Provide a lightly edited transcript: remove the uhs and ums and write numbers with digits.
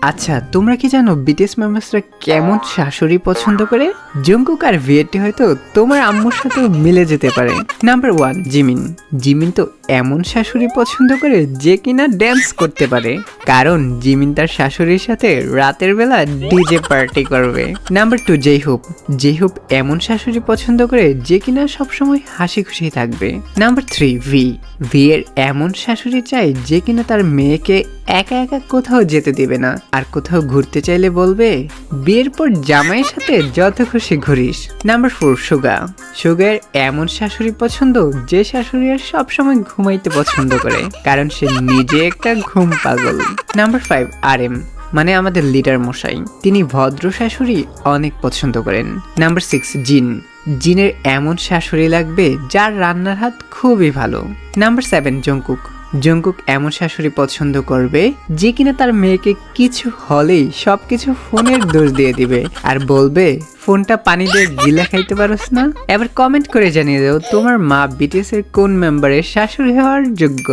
আচ্ছা, তোমরা কি জানো বিটিএস মেম্বার্সরা কেমন শাশুড়ি পছন্দ করে? জঙ্কুক আর ভিয়েটি হয়তো তোমার আম্মুর সাথেও মিলে যেতে পারে। Number 1, Jimin. জিমিন তো এমন শাশুড়ি পছন্দ করে যে কিনা ড্যান্স করতে পারে, কারণ জিমিন তার শাশুড়ির সাথে রাতের বেলা ডিজে পার্টি করবে। নাম্বার 2, জেইহুপ। জেইহুপ এমন শাশুড়ি পছন্দ করে যে কিনা সবসময় হাসি খুশি থাকবে। নাম্বার 3, ভি এর এমন শাশুড়ি চাই যে কিনা তার মেয়েকে একা একা কোথাও যেতে দিবে না, আর কোথাও ঘুরতে চাইলে বলবে বিয়ের পর জামাইয়ের সাথে যত খুশি ঘুরিস। নাম্বার 4, সুগা। সুগার এমন শাশুড়ি পছন্দ যে শাশুড়ি আর সবসময় ঘুমাইতে পছন্দ করে, কারণ সে নিজে একটা ঘুম পাগল। নাম্বার 5, আরএম, মানে আমাদের লিডার মশাই। তিনি ভদ্র শাশুড়ি অনেক পছন্দ করেন। নাম্বার 6, জিন। জিনের এমন শাশুড়ি লাগবে যার রান্নার হাত খুবই ভালো। Number 7, Jungkook. জঙ্কুক এমন শাশুড়ি পছন্দ করবে যে কিনা তার মেয়েকে কিছু হলেই সবকিছু ফোনের দোষ দিয়ে দিবে আর বলবে ফোনটা পানি দিয়ে গিলা খাইতে পারোস না। এবার কমেন্ট করে জানিয়ে দাও তোমার মা বিটিএস এর কোন মেম্বারের শাশুড়ি হওয়ার যোগ্য।